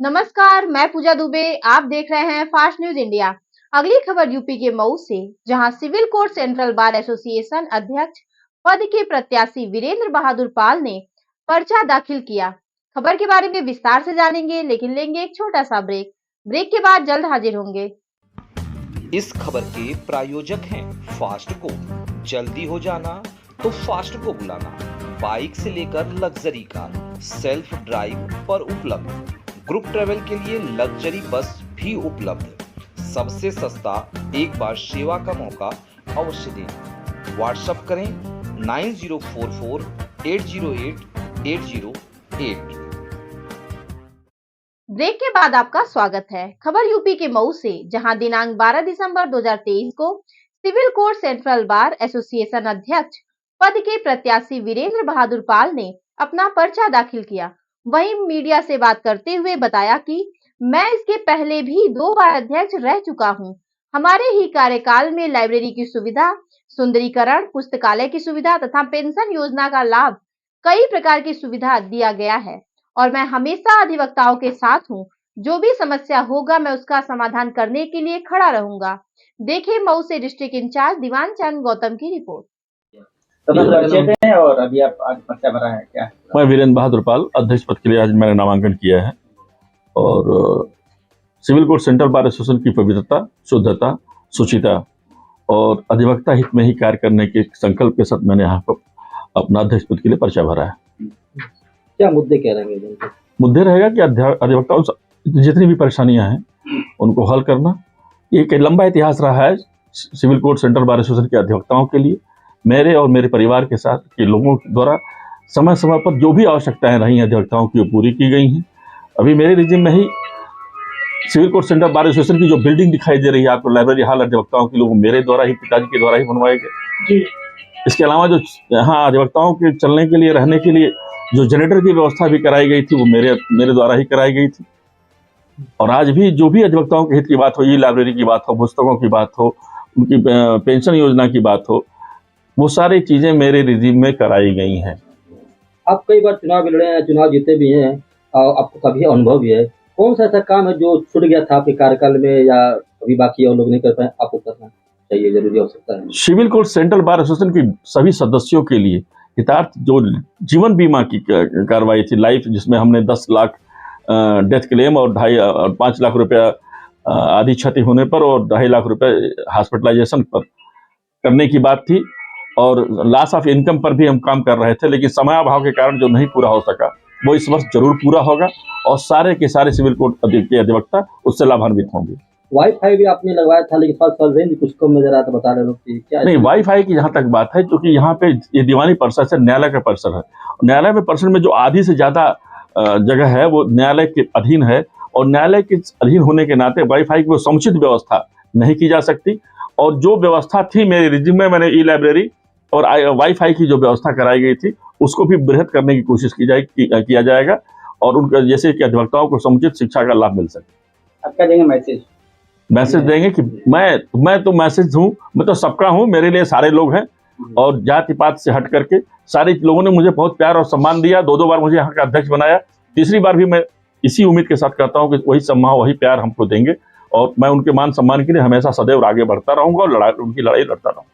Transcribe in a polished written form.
नमस्कार, मैं पूजा दुबे। आप देख रहे हैं फास्ट न्यूज इंडिया। अगली खबर यूपी के मऊ से, जहां civil court central bar association अध्यक्ष पद के प्रत्याशी वीरेंद्र बहादुर पाल ने पर्चा दाखिल किया। खबर के बारे में विस्तार से जानेंगे, लेकिन लेंगे एक छोटा सा ब्रेक। ब्रेक के बाद जल्द हाजिर होंगे। इस खबर के प्रायोजक हैं फास्ट को। जल्दी हो जाना तो फास्ट को बुलाना। बाइक से लेकर लग्जरी कार सेल्फ ड्राइव पर उपलब्ध। ग्रुप ट्रेवल के लिए लग्जरी बस भी उपलब्ध। सबसे सस्ता एक बार सेवा का मौका अवश्य दें। व्हाट्सएप करें 9044808808। ब्रेक के बाद आपका स्वागत है। खबर यूपी के मऊ से, जहां दिनांक 12 दिसंबर 2023 को civil court central bar association अध्यक्ष पद के प्रत्याशी वीरेंद्र बहादुर पाल ने अपना पर्चा दाखिल किया। वहीं मीडिया से बात करते हुए बताया कि मैं इसके पहले भी 2 बार अध्यक्ष रह चुका हूं। हमारे ही कार्यकाल में लाइब्रेरी की सुविधा, सुंदरीकरण, पुस्तकालय की सुविधा तथा पेंशन योजना का लाभ, कई प्रकार की सुविधा दिया गया है और मैं हमेशा अधिवक्ताओं के साथ हूं। जो भी समस्या होगा मैं उसका समाधान करने के लिए खड़ा रहूंगा। देखिए मऊ से डिस्ट्रिक्ट इंचार्ज दीवान चंद गौतम की रिपोर्ट। और अभी आप आज पर्चा भरा है क्या? मैं वीरेंद्र बहादुर पाल अध्यक्ष पद के लिए आज मैंने नामांकन किया है और civil court central bar association की पवित्रता, शुद्धता, शुचिता और अधिवक्ता हित में ही कार्य करने के संकल्प के साथ मैंने यहाँ पर अपना अध्यक्ष पद के लिए पर्चा भरा है। क्या मुद्दे क्या रहेंगे? मुद्दे रहेगा कि अधिवक्ताओं जितनी भी परेशानियां हैं उनको हल करना। ये एक लंबा इतिहास रहा है civil court central bar association के अधिवक्ताओं के लिए। मेरे और मेरे परिवार के साथ के लोगों द्वारा समय समय पर जो भी आवश्यकताएं रही हैं अधिवक्ताओं की, वो पूरी की गई हैं। अभी मेरे रिजिम में ही civil court central bar association की जो बिल्डिंग दिखाई दे रही है आपको, लाइब्रेरी हॉल अधिवक्ताओं की, लोग मेरे द्वारा ही, पिताजी के द्वारा ही बनवाए गए। इसके अलावा जो यहाँ अधिवक्ताओं के चलने के लिए, रहने के लिए जो जनरेटर की व्यवस्था भी कराई गई थी, वो मेरे द्वारा ही कराई गई थी। और आज भी जो भी अधिवक्ताओं के हित की बात हो, ये लाइब्रेरी की बात हो, पुस्तकों की बात हो, उनकी पेंशन योजना की बात हो, वो सारी चीजें मेरे रिजीम में कराई गई हैं। आप कई बार चुनाव भी लड़े हैं, चुनाव जीते भी हैं और आपको कभी अनुभव भी है। कौन सा ऐसा काम है जो छूट गया था आपके कार्यकाल में या अभी बाकी और लोग नहीं कर पाए, आपको करना चाहिए, जरूरी आवश्यकता है? Civil court central bar association की सभी सदस्यों के लिए हितार्थ जो जीवन बीमा की कार्रवाई थी, लाइफ, जिसमें हमने 10 लाख डेथ क्लेम और 5 लाख रुपया आधी क्षति होने पर और 2.5 लाख रुपए हॉस्पिटलाइजेशन पर करने की बात थी। और लॉस ऑफ इनकम पर भी हम काम कर रहे थे, लेकिन समयाभाव के कारण जो नहीं पूरा हो सका वो इस वर्ष जरूर पूरा होगा और सारे के सारे सिविल कोर्ट के अधिवक्ता उससे लाभान्वित होंगे। वाईफाई भी आपने लगवाया था, लेकिन रेंज कुछ कम नजर आता, बता रहे लोग क्या? नहीं, वाईफाई की जहां तक बात है, क्योंकि यहाँ पे ये दीवानी परिसर से न्यायालय का परिसर है। न्यायालय में परिसर में जो आधी से ज्यादा जगह है वो न्यायालय के अधीन है और न्यायालय के अधीन होने के नाते वाईफाई की वो समुचित व्यवस्था नहीं की जा सकती। और जो व्यवस्था थी मेरे रिजिम में, मैंने ई लाइब्रेरी और वाईफाई की जो व्यवस्था कराई गई थी उसको भी बृहत करने की कोशिश किया जाएगा और उनका जैसे कि अधिवक्ताओं को समुचित शिक्षा का लाभ मिल सके। आप क्या देंगे मैसेज देंगे कि मैं तो मैसेज हूँ, मैं तो सबका हूँ, मेरे लिए सारे लोग हैं और जाति पात से हट करके सारे लोगों ने मुझे बहुत प्यार और सम्मान दिया। 2 बार मुझे यहाँ का अध्यक्ष बनाया, तीसरी बार भी मैं इसी उम्मीद के साथ करता हूँ कि वही सम्मान, वही प्यार हमको देंगे और मैं उनके मान सम्मान के लिए हमेशा सदैव आगे बढ़ता रहूंगा और उनकी लड़ाई लड़ता रहूंगा।